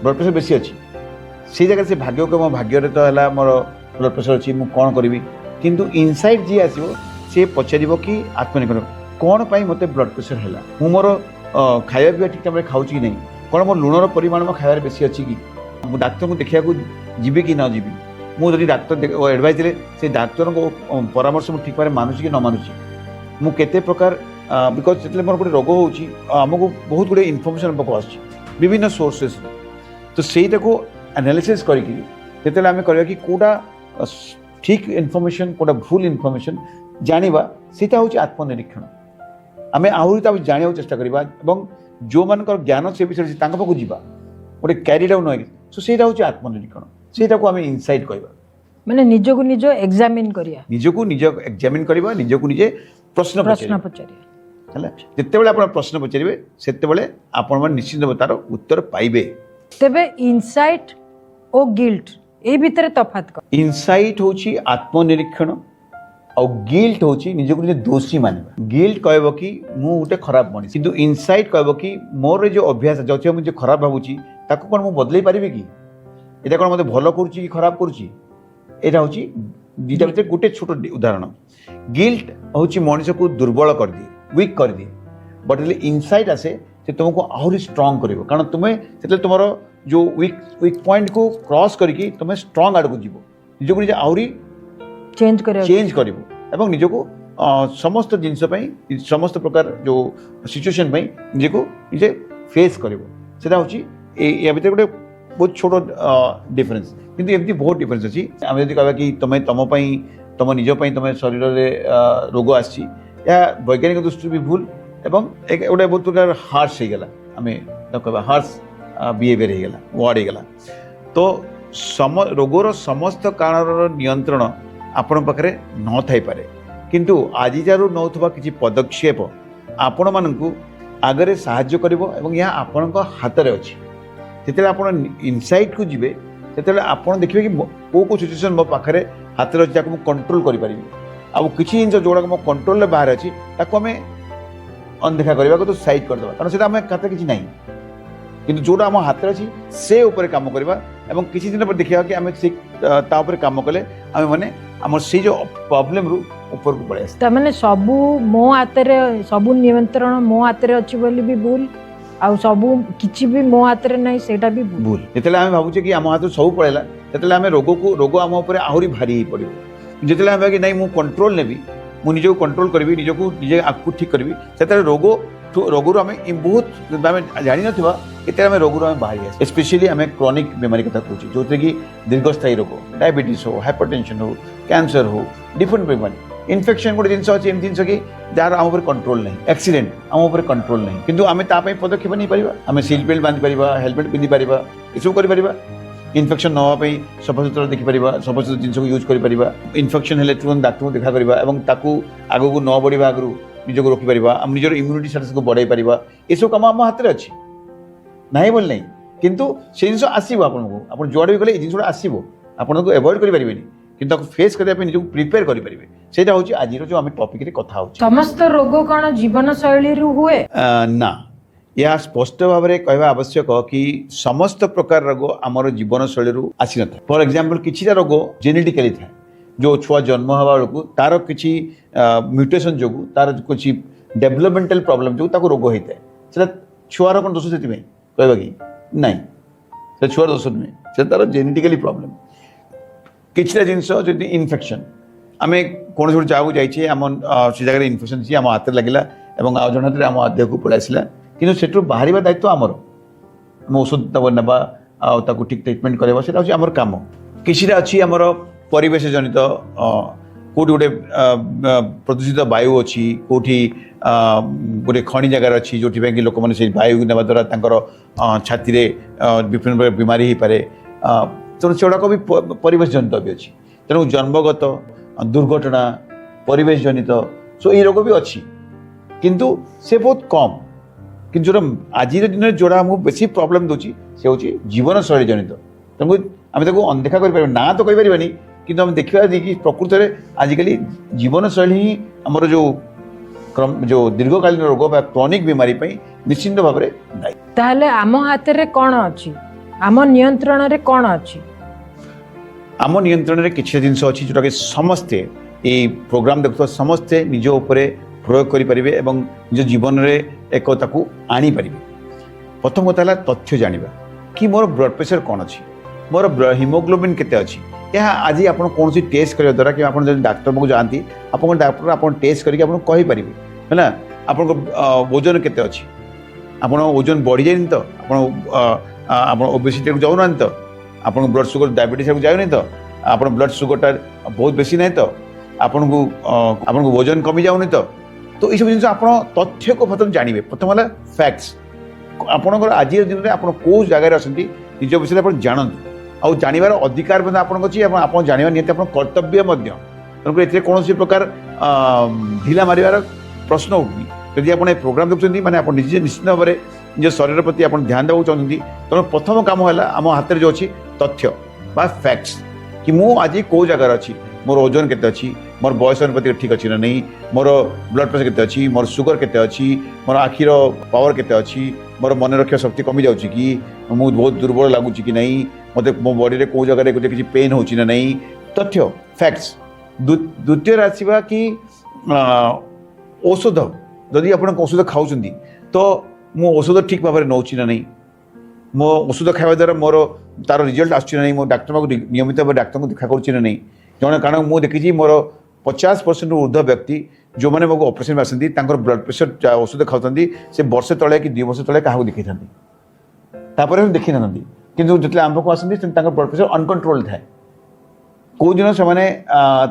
ବ୍ଲଡ଼ ପ୍ରେସର ବେଶୀ ଅଛି, ସେଇ ଜାଗାରେ ସେ ଭାଗ୍ୟକୁ ମୋ ଭାଗ୍ୟରେ ତ ହେଲା ମୋର ବ୍ଲଡ଼ ପ୍ରେସର ଅଛି, ମୁଁ କ'ଣ କରିବି। କିନ୍ତୁ ଇନସାଇଟ୍ ଯିଏ ଆସିବ ସିଏ ପଚାରିବ କି ଆତ୍ମନିରୀକ୍ଷଣ, କ'ଣ ପାଇଁ ମୋତେ ବ୍ଲଡ଼ ପ୍ରେସର ହେଲା, ମୁଁ ମୋର ଖାଇବା ପିଇବା ଠିକ୍ ଟାଇମ୍ରେ ଖାଉଛି କି ନାହିଁ, କ'ଣ ମୋର ଲୁଣର ପରିମାଣ ମୋ ଖାଇବାରେ ବେଶୀ ଅଛି କି, ମୁଁ ଡାକ୍ତରଙ୍କୁ ଦେଖିବାକୁ ଯିବି କି ନ ଯିବି, ମୁଁ ଯଦି ଡାକ୍ତର ଆଡ଼ଭାଇସ୍ ଦେଲେ ସେ ଡାକ୍ତରଙ୍କ ପରାମର୍ଶ ମୁଁ ଠିକ୍ ଭାବରେ ମାନୁଛି କି ନ ମାନୁଛି, ମୁଁ କେତେ ପ୍ରକାର ବିକଜ୍ ଯେତେବେଳେ ମୋର ଗୋଟେ ରୋଗ ହେଉଛି ଆମକୁ ବହୁତ ଗୁଡ଼ିଏ ଇନଫର୍ମେସନ୍ ଆମ ପାଖକୁ ଆସୁଛି ବିଭିନ୍ନ ସୋର୍ସେସ୍, ତ ସେଇଟାକୁ ଆନାଲିସିସ୍ କରିକି ଯେତେବେଳେ ଆମେ କରିବା କି କେଉଁଟା ଠିକ୍ ଇନଫର୍ମେସନ୍ କେଉଁଟା ଭୁଲ ଇନଫର୍ମେସନ୍ ଜାଣିବା, ସେଇଟା ହେଉଛି ଆତ୍ମନିରୀକ୍ଷଣ। ଆମେ ଆହୁରି ତାକୁ ଜାଣିବାକୁ ଚେଷ୍ଟା କରିବା ଏବଂ ଯେଉଁମାନଙ୍କର ଜ୍ଞାନ ସେ ବିଷୟରେ ଅଛି ତାଙ୍କ ପାଖକୁ ଯିବା, ଗୋଟେ କ୍ୟାରିଡ୍ ଆଉଟ୍ ନହେଇକି, ତ ସେଇଟା ହେଉଛି ଆତ୍ମନିରୀକ୍ଷଣ, ସେଇଟାକୁ ଆମେ ଇନସାଇଟ୍ କହିବା। ମାନେ ନିଜକୁ ନିଜ ଏକ୍ସାମିନ୍ କରିବା, ନିଜକୁ ନିଜ ଏକ୍ସାମିନ୍ କରିବା, ନିଜକୁ ନିଜେ ପ୍ରଶ୍ନ ପଚାରିବା ହେଲା। ଯେତେବେଳେ ଆପଣ ପ୍ରଶ୍ନ ପଚାରିବେ ସେତେବେଳେ ଆପଣମାନେ ନିଶ୍ଚିତ ତାର ଉତ୍ତର ପାଇବେ। ତେବେ ଇନସାଇଟ୍ ଓ ଗିଲ୍ଟ এই ভিতরে তফাৎ কর। ইনসাইট হচ্ছে আত্মনিরীক্ষণ ଆଉ ଗିଲ୍ଟ ହେଉଛି ନିଜକୁ ନିଜେ ଦୋଷୀ ମାନିବା। ଗିଲ୍ଟ କହିବ କି ମୁଁ ଗୋଟେ ଖରାପ ମଣିଷ, କିନ୍ତୁ ଇନସାଇଟ୍ କହିବ କି ମୋର ଯେଉଁ ଅଭ୍ୟାସ ଯେଉଁଥିପାଇଁ ମୁଁ ଯେ ଖରାପ ଭାବୁଛି ତାକୁ କ'ଣ ମୁଁ ବଦଳେଇ ପାରିବି କି, ଏଇଟା କ'ଣ ମୋତେ ଭଲ କରୁଛି କି ଖରାପ କରୁଛି। ଏଇଟା ହେଉଛି ଦୁଇଟା ଭିତରେ ଗୋଟେ ଛୋଟ ଉଦାହରଣ। ଗିଲ୍ଟ ହେଉଛି ମଣିଷକୁ ଦୁର୍ବଳ କରିଦିଏ, ୱିକ୍ କରିଦିଏ, ବଟ୍ ହେଲେ ଇନସାଇଟ୍ ଆସେ ସେ ତୁମକୁ ଆହୁରି ଷ୍ଟ୍ରଙ୍ଗ କରିବ, କାରଣ ତୁମେ ସେତେବେଳେ ତୁମର ଯେଉଁ ୱିକ୍ ପଏଣ୍ଟକୁ କ୍ରସ୍ କରିକି ତୁମେ ଷ୍ଟ୍ରଙ୍ଗ ଆଡ଼କୁ ଯିବ, ନିଜକୁ ନିଜେ ଆହୁରି ଚେଞ୍ଜ କରିବ ଏବଂ ନିଜକୁ ସମସ୍ତ ଜିନିଷ ପାଇଁ ସମସ୍ତ ପ୍ରକାର ଯେଉଁ ସିଚୁଏସନ୍ ପାଇଁ ନିଜକୁ ନିଜେ ଫେସ୍ କରିବ। ସେଇଟା ହେଉଛି ୟା ଭିତରେ ଗୋଟେ ବହୁତ ଛୋଟ ଡିଫରେନ୍ସ, କିନ୍ତୁ ଏମିତି ବହୁତ ଡିଫରେନ୍ସ ଅଛି। ଆମେ ଯଦି କହିବା କି ତୁମେ ତୁମ ପାଇଁ ତୁମ ନିଜ ପାଇଁ ତୁମେ ଶରୀରରେ ରୋଗ ଆସିଛି, ଏହା ବୈଜ୍ଞାନିକ ଦୃଷ୍ଟିରୁ ବି ଭୁଲ ଏବଂ ଗୋଟେ ବହୁତ ପ୍ରକାର ହାର୍ସ ହେଇଗଲା, ଆମେ ତାକୁ କହିବା ହାର୍ସ ବିହେଭିୟର ହେଇଗଲା, ୱାର୍ଡ ହେଇଗଲା। ତ ରୋଗର ସମସ୍ତ କାରଣର ନିୟନ୍ତ୍ରଣ ଆପଣଙ୍କ ପାଖରେ ନଥାଇପାରେ, କିନ୍ତୁ ଆଜିଠାରୁ ନେଉଥିବା କିଛି ପଦକ୍ଷେପ ଆପଣମାନଙ୍କୁ ଆଗରେ ସାହାଯ୍ୟ କରିବ ଏବଂ ଏହା ଆପଣଙ୍କ ହାତରେ ଅଛି। ଯେତେବେଳେ ଆପଣ ଇନସାଇଟ୍କୁ ଯିବେ ସେତେବେଳେ ଆପଣ ଦେଖିବେ କି କେଉଁ କେଉଁ ସିଚୁଏସନ୍ ମୋ ପାଖରେ ହାତରେ ଅଛି, ତାକୁ ମୁଁ କଣ୍ଟ୍ରୋଲ୍ କରିପାରିବି, ଆଉ କିଛି ଜିନିଷ ଯେଉଁଗୁଡ଼ାକ ମୋ କଣ୍ଟ୍ରୋଲରେ ବାହାରେ ଅଛି ତାକୁ ଆମେ ଅଣଦେଖା କରିବାକୁ ତ ସାଇଡ୍ କରିଦେବା, କାରଣ ସେଇଟା ଆମ ହାତରେ କିଛି ନାହିଁ। କିନ୍ତୁ ଯେଉଁଟା ଆମ ହାତରେ ଅଛି ସେ ଉପରେ କାମ କରିବା ଏବଂ କିଛି ଦିନ ପରେ ଦେଖିବା କି ଆମେ ସେ ତା ଉପରେ କାମ କଲେ ଆମେ ମାନେ ଆମର ସେଇ ଯେଉଁ ପ୍ରୋବ୍ଲେମରୁ ଉପରକୁ ପଳେଇ ଆସିବା। ତାମାନେ ସବୁ ମୋ ହାତରେ, ସବୁ ନିୟନ୍ତ୍ରଣ ମୋ ହାତରେ ଅଛି ବୋଲି ବି ଭୁଲ, ଆଉ ସବୁ କିଛି ବି ମୋ ହାତରେ ନାହିଁ ସେଇଟା ବି ଭୁଲ। ଯେତେବେଳେ ଆମେ ଭାବୁଛେ କି ଆମ ହାତରୁ ସବୁ ପଳେଇଲା ସେତେବେଳେ ଆମେ ରୋଗ ଆମ ଉପରେ ଆହୁରି ଭାରି ହେଇ ପଡ଼ିବ। ଯେତେବେଳେ ଆମେ କି ନାଇଁ ମୁଁ କଣ୍ଟ୍ରୋଲ ନେବି, ମୁଁ ନିଜକୁ କଣ୍ଟ୍ରୋଲ କରିବି, ନିଜକୁ ନିଜେ ଆଗକୁ ଠିକ୍ କରିବି, ସେତେବେଳେ ରୋଗରୁ ଆମେ ବହୁତ ଆମେ ଜାଣିନଥିବା କେତେବେଳେ ଆମେ ରୋଗରୁ ଆମେ ବାହାରି ଆସିବା। ସ୍ପେସିଆଲି ଆମେ କ୍ରନିକ୍ ବେମାରୀ କଥା କହୁଛୁ, ଯେଉଁଥିରେ କି ଦୀର୍ଘସ୍ଥାୟୀ ରୋଗ, ଡାଇବେଟିସ୍ ହଉ, ହାଇପରଟେନସନ୍ ହଉ, କ୍ୟାନ୍ସର ହଉ, ଡିଫରେଣ୍ଟ ବେମାରୀ, ଇନଫେକ୍ସନ୍ ଗୋଟେ ଜିନିଷ ଅଛି, ଏମିତି ଜିନିଷ କି ଯାହାର ଆମ ଉପରେ କଣ୍ଟ୍ରୋଲ ନାହିଁ, ଆକ୍ସିଡେଣ୍ଟ ଆମ ଉପରେ କଣ୍ଟ୍ରୋଲ ନାହିଁ, କିନ୍ତୁ ଆମେ ତା ପାଇଁ ପଦକ୍ଷେପ ନେଇପାରିବା। ଆମେ ସିଟ୍ ବେଲ୍ଟ ବାନ୍ଧିପାରିବା, ହେଲମେଟ୍ ପିନ୍ଧିପାରିବା, ଏସବୁ କରିପାରିବା। ଇନଫେକ୍ସନ୍ ନ ହେବା ପାଇଁ ସଫାସୁତୁରା ଦେଖିପାରିବା, ସଫାସୁତୁରା ଜିନିଷକୁ ୟୁଜ୍ କରିପାରିବା। ଇନଫେକ୍ସନ୍ ହେଲେ ତୁରନ୍ତ ଡାକ୍ତରଙ୍କୁ ଦେଖା କରିବା ଏବଂ ତାକୁ ଆଗକୁ ନ ବଢ଼ିବା ଆଗରୁ ନିଜକୁ ରୋକିପାରିବା, ଆମ ନିଜର ଇମ୍ୟୁନିଟି ଷ୍ଟାଟସ୍କୁ ବଢ଼ାଇ ପାରିବା। ଏସବୁ କାମ ଆମ ହାତରେ ଅଛି, ନାହିଁ ବୋଲି ନାହିଁ, କିନ୍ତୁ ସେ ଜିନିଷ ଆସିବ ଆପଣଙ୍କୁ। ଆପଣ ଯୁଆଡ଼େ ବି ଗଲେ ଏଇ ଜିନିଷଟା ଆସିବ, ଆପଣଙ୍କୁ ଆଭଏଡ଼ କରିପାରିବେନି, କିନ୍ତୁ ତାକୁ ଫେସ୍ କରିବା ପାଇଁ ନିଜକୁ ପ୍ରିପେୟାର କରିପାରିବେ। ସେଇଟା ହେଉଛି ଆଜିର ଯେଉଁ ଆମେ ଟପିକରେ କଥା ହେଉଛୁ। ସମସ୍ତ ରୋଗ କ'ଣ ଜୀବନଶୈଳୀରୁ ହୁଏ? ନା, ଏହା ସ୍ପଷ୍ଟ ଭାବରେ କହିବା ଆବଶ୍ୟକ କି ସମସ୍ତ ପ୍ରକାର ରୋଗ ଆମର ଜୀବନଶୈଳୀରୁ ଆସିନଥାଏ। ଫର ଏକ୍ଜାମ୍ପଲ୍ କିଛିଟା ରୋଗ ଜେନେଟିକାଲି ଥାଏ, ଯେଉଁ ଛୁଆ ଜନ୍ମ ହେବା ବେଳକୁ ତାର କିଛି ମ୍ୟୁଟେସନ୍ ଯୋଗୁଁ, ତାର କିଛି ଡେଭଲପମେଣ୍ଟାଲ୍ ପ୍ରୋବ୍ଲେମ୍ ଯୋଗୁଁ ତାକୁ ରୋଗ ହେଇଥାଏ। ସେଟା ଛୁଆର କ'ଣ ଦୋଷ ସେଥିପାଇଁ କହିବା କି ନାହିଁ, ସେ ଛୁଆର ଦୋଷ ନୁହେଁ, ସେ ତାର ଜେନେଟିକାଲି ପ୍ରୋବ୍ଲେମ୍। କିଛିଟା ଜିନିଷ ଯଦି ଇନଫେକ୍ସନ୍, ଆମେ କୌଣସି ଗୋଟେ ଜାଗାକୁ ଯାଇଛେ, ଆମ ସେ ଜାଗାରେ ଇନଫେକ୍ସନ୍ ଅଛି, ଆମ ହାତରେ ଲାଗିଲା ଏବଂ ଆଉ ଜଣ ହାତରେ ଆମ ଦେହକୁ ପଳେଇ ଆସିଲା, କିନ୍ତୁ ସେଠୁ ବାହାରିବା ଦାୟିତ୍ୱ ଆମର। ଔଷଧ ତାକୁ ନେବା ଆଉ ତାକୁ ଠିକ୍ ଟ୍ରିଟମେଣ୍ଟ କରାଇବା ସେଇଟା ହେଉଛି ଆମର କାମ। କିଛିଟା ଅଛି ଆମର ପରିବେଶ ଜନିତ, କେଉଁଠି ଗୋଟେ ପ୍ରଦୂଷିତ ବାୟୁ ଅଛି, କେଉଁଠି ଗୋଟେ ଖଣି ଜାଗାରେ ଅଛି ଯେଉଁଥିପାଇଁ କି ଲୋକମାନେ ସେଇ ବାୟୁ ନେବା ଦ୍ୱାରା ତାଙ୍କର ଛାତିରେ ବିଭିନ୍ନ ପ୍ରକାର ବିମାରୀ ହେଇପାରେ। ତେଣୁ ସେଗୁଡ଼ାକ ବି ପରିବେଶ ଜନିତ ବି ଅଛି। ତେଣୁ ଜନ୍ମଗତ, ଦୁର୍ଘଟଣା, ପରିବେଶ ଜନିତ ଏଇ ରୋଗ ବି ଅଛି, କିନ୍ତୁ ସେ ବହୁତ କମ୍। କିନ୍ତୁ ଯେଉଁଟା ଆଜିର ଦିନରେ ଯେଉଁଟା ଆମକୁ ବେଶୀ ପ୍ରୋବ୍ଲେମ୍ ଦେଉଛି ସେ ହେଉଛି ଜୀବନଶୈଳୀ ଜନିତ। ତେଣୁ ଆମେ ତାକୁ ଅଣଦେଖା କରିପାରିବାନି, ନାଁ ତ କହିପାରିବାନି, କିନ୍ତୁ ଆମେ ଦେଖିବା କି ପ୍ରକୃତରେ ଆଜିକାଲି ଜୀବନଶୈଳୀ ହିଁ ଆମର ଯେଉଁ ଦୀର୍ଘକାଳୀନ ରୋଗ ବା କ୍ରନିକ୍ ବିମାରୀ ପାଇଁ ନିଶ୍ଚିନ୍ତ ଭାବରେ ଦାୟୀ। ତାହେଲେ ଆମ ହାତରେ କ'ଣ ଅଛି, ଆମ ନିୟନ୍ତ୍ରଣରେ କ'ଣ ଅଛି? ଆମ ନିୟନ୍ତ୍ରଣରେ କିଛି ଜିନିଷ ଅଛି ଯେଉଁଟାକି ସମସ୍ତେ এই ପ୍ରୋଗ୍ରାମ୍ ଦେଖୁଥିବା ସମସ୍ତେ ନିଜ ଉପରେ ପ୍ରୟୋଗ କରିପାରିବେ ଏବଂ ନିଜ ଜୀବନରେ ଏକ ତାକୁ ଆଣିପାରିବେ। ପ୍ରଥମ କଥା ହେଲା ତଥ୍ୟ ଜାଣିବା କି ମୋର ବ୍ଲଡ଼ ପ୍ରେସର କ'ଣ ଅଛି, ମୋର ହିମୋଗ୍ଲୋବିନ୍ କେତେ ଅଛି। ଏହା ଆଜି ଆପଣ କୌଣସି ଟେଷ୍ଟ କରିବା ଦ୍ୱାରା କି ଆପଣ ଯଦି ଡାକ୍ତର ପାଖକୁ ଯାଆନ୍ତି ଆପଣଙ୍କ ଡାକ୍ତର ଆପଣ ଟେଷ୍ଟ କରିକି ଆପଣଙ୍କୁ କହିପାରିବେ ହେଲା ଆପଣଙ୍କ ଓଜନ କେତେ ଅଛି, ଆପଣ ଓଜନ ବଢ଼ିଯାଇନି ତ, ଆପଣ ଓବେସିଟିକୁ ଯାଉନାହାନ୍ତି ତ, ଆପଣଙ୍କ ବ୍ଲଡ଼ ସୁଗର ଡାଇବେଟିସ୍କୁ ଯାଉନି ତ, ଆପଣ ବ୍ଲଡ଼ ସୁଗରଟା ବହୁତ ବେଶୀ ନାହିଁ ତ, ଆପଣଙ୍କୁ ଓଜନ କମି ଯାଉନି ତ ଏଇସବୁ ଜିନିଷ ଆପଣ ତଥ୍ୟକୁ ପ୍ରଥମେ ଜାଣିବେ। ପ୍ରଥମ ହେଲା ଫ୍ୟାକ୍ଟସ୍। ଆପଣଙ୍କର ଆଜିର ଦିନରେ ଆପଣ କେଉଁ ଜାଗାରେ ଅଛନ୍ତି ନିଜ ବିଷୟରେ ଆପଣ ଜାଣନ୍ତୁ, ଆଉ ଜାଣିବାର ଅଧିକାର ମଧ୍ୟ ଆପଣଙ୍କ ଅଛି ଏବଂ ଆପଣ ଜାଣିବା ନିହାତି ଆପଣ କର୍ତ୍ତବ୍ୟ ମଧ୍ୟ। ତେଣୁକରି ଏଥିରେ କୌଣସି ପ୍ରକାର ଢିଲା ମାରିବାର ପ୍ରଶ୍ନ ଉଠୁନି। ଯଦି ଆପଣ ଏ ପ୍ରୋଗ୍ରାମ୍ ଦେଖୁଛନ୍ତି ମାନେ ଆପଣ ନିଜେ ନିଶ୍ଚିତ ଭାବରେ ନିଜ ଶରୀର ପ୍ରତି ଆପଣ ଧ୍ୟାନ ଦେବାକୁ ଚାହୁଁଛନ୍ତି, ତେଣୁ ପ୍ରଥମ କାମ ହେଲା ଆମ ହାତରେ ଯେଉଁ ଅଛି ତଥ୍ୟ ବା ଫ୍ୟାକ୍ଟସ୍ କି ମୁଁ ଆଜି କେଉଁ ଜାଗାରେ ଅଛି, ମୋର ଓଜନ କେତେ ଅଛି, ମୋର ବୟସ ଅନୁପାତି ଠିକ୍ ଅଛି ନା ନାହିଁ, ମୋର ବ୍ଲଡ଼ ପ୍ରେସର କେତେ ଅଛି, ମୋର ସୁଗର କେତେ ଅଛି, ମୋର ଆଖିର ପାୱାର କେତେ ଅଛି, ମୋର ମନେ ରଖିବା ଶକ୍ତି କମି ଯାଉଛି କି, ମୁଁ ବହୁତ ଦୁର୍ବଳ ଲାଗୁଛି କି ନାହିଁ, ମୋତେ ମୋ ବଡ଼ିରେ କେଉଁ ଜାଗାରେ କିଛି ପେନ୍ ହେଉଛି ନା ନାହିଁ, ତଥ୍ୟ ଫ୍ୟାକ୍ଟସ୍। ଦ୍ୱିତୀୟରେ ଆସିବା କି ଔଷଧ। ଯଦି ଆପଣ ଔଷଧ ଖାଉଛନ୍ତି ତ ମୁଁ ଔଷଧ ଠିକ୍ ଭାବରେ ନେଉଛି ନା ନାହିଁ, ମୋ ଔଷଧ ଖାଇବା ଦ୍ୱାରା ମୋର ତାର ରିଜଲ୍ଟ ଆସୁଛି ନା ନାହିଁ, ମୋ ଡାକ୍ତର ପାଖକୁ ନିୟମିତ ଭାବେ ଡାକ୍ତରଙ୍କୁ ଦେଖା କରୁଛି ନା ନାହିଁ। କାରଣ ମୁଁ ଦେଖିଛି ମୋର 50%ରୁ ଉର୍ଦ୍ଧ୍ୱ ବ୍ୟକ୍ତି ଯେଉଁମାନେ ମୋ ଅପରେସନ୍ ଆସନ୍ତି ତାଙ୍କର ବ୍ଲଡ଼ ପ୍ରେସର ଔଷଧ ଖାଉଛନ୍ତି ସେ ବର୍ଷେ ତଳେ କି 2 ବର୍ଷ ତଳେ କାହାକୁ ଦେଖେଇଥାନ୍ତି, ତାପରେ ଦେଖିନାହାନ୍ତି। କିନ୍ତୁ ଯେତେବେଳେ ଆମ ପାଖକୁ ଆସନ୍ତି ତାଙ୍କର ବ୍ଲଡ଼ ପ୍ରେସର ଅନକଣ୍ଟ୍ରୋଲ୍ ଥାଏ। କେଉଁ ଦିନ ସେମାନେ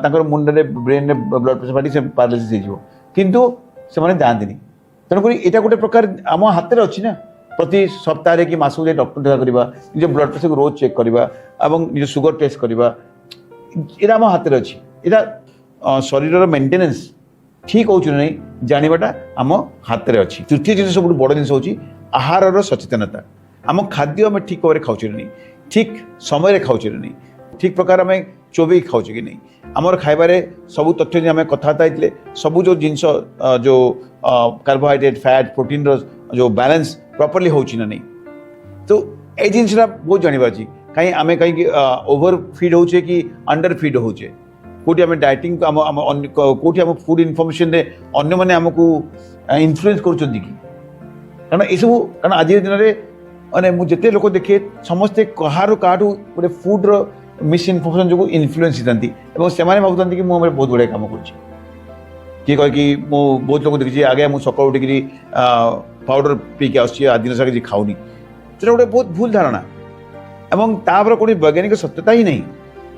ତାଙ୍କର ମୁଣ୍ଡରେ ବ୍ରେନ୍ରେ ବ୍ଲଡ଼ ପ୍ରେସର ଫାଟି ସେ ପାରାଲିସିସ୍ ହେଇଯିବ, କିନ୍ତୁ ସେମାନେ ଯାଆନ୍ତିନି। ତେଣୁକରି ଏଇଟା ଗୋଟେ ପ୍ରକାର ଆମ ହାତରେ ଅଛି ନା, ପ୍ରତି ସପ୍ତାହରେ କି ମାସକୁ ଯାଇ ଡକ୍ଟର ଦେଖା କରିବା, ନିଜ ବ୍ଲଡ଼ ପ୍ରେସରକୁ ରୋଜ ଚେକ୍ କରିବା ଏବଂ ନିଜ ସୁଗର ଟେଷ୍ଟ କରିବା, ଏଇଟା ଆମ ହାତରେ ଅଛି। ଏଇଟା ଶରୀରର ମେଣ୍ଟେନାନ୍ସ ଠିକ୍ ହେଉଛି ନା ନାହିଁ ଜାଣିବାଟା ଆମ ହାତରେ ଅଛି। ତୃତୀୟ ଜିନିଷ ସବୁଠୁ ବଡ଼ ଜିନିଷ ହେଉଛି ଆହାରର ସଚେତନତା। ଆମ ଖାଦ୍ୟ ଆମେ ଠିକ୍ ଭାବରେ ଖାଉଛେ ନା ନାହିଁ, ଠିକ୍ ସମୟରେ ଖାଉଛେ ନା ନାହିଁ, ଠିକ୍ ପ୍ରକାର ଆମେ ଚୋବେଇ ଖାଉଛେ କି ନାହିଁ, ଆମର ଖାଇବାରେ ସବୁ ତଥ୍ୟ ଯେ ଆମେ କଥାବାର୍ତ୍ତା ହେଇଥିଲେ ସବୁ ଯେଉଁ ଜିନିଷ ଯେଉଁ କାର୍ବୋହାଇଡ୍ରେଟ୍ ଫ୍ୟାଟ୍ ପ୍ରୋଟିନ୍ର ଯେଉଁ ବାଲାନ୍ସ ପ୍ରପରଲି ହେଉଛି ନା ନାହିଁ। ତ ଏଇ ଜିନିଷଟା ବହୁତ ଜାଣିବାର ଅଛି। କାହିଁକି ଓଭର ଫିଡ୍ ହେଉଛେ କି ଅଣ୍ଡର ଫିଡ୍ ହେଉଛେ, କେଉଁଠି ଆମେ ଡାଏଟିଂ କେଉଁଠି ଆମ ଫୁଡ୍ ଇନଫର୍ମେସନରେ ଅନ୍ୟମାନେ ଆମକୁ ଇନଫ୍ଲୁଏନ୍ସ କରୁଛନ୍ତି କି। କାରଣ ଆଜିର ଦିନରେ ମାନେ ମୁଁ ଯେତେ ଲୋକ ଦେଖେ ସମସ୍ତେ କାହାଠୁ ଗୋଟେ ଫୁଡ୍ର ମିସ୍ ଇନଫର୍ମେସନ୍ ଯୋଗୁଁ ଇନଫ୍ଲୁଏନ୍ସ ହେଇଥାନ୍ତି ଏବଂ ସେମାନେ ଭାବୁଥାନ୍ତି କି ମୁଁ ଆମର ବହୁତ ଗୁଡ଼ାଏ କାମ କରୁଛି। କିଏ କହିକି ମୁଁ ବହୁତ ଲୋକ ଦେଖିଛି ଆଗେ ମୁଁ ସକାଳୁ ଉଠିକିରି ପାଉଡ଼ର ପିଇକି ଆସୁଛି, ଆଜି ଦିନ ସାରା କିଛି ଖାଉନି। ସେଟା ଗୋଟେ ବହୁତ ଭୁଲ ଧାରଣା ଏବଂ ତାପରେ କୌଣସି ବୈଜ୍ଞାନିକ ସତ୍ୟତା ହିଁ ନାହିଁ,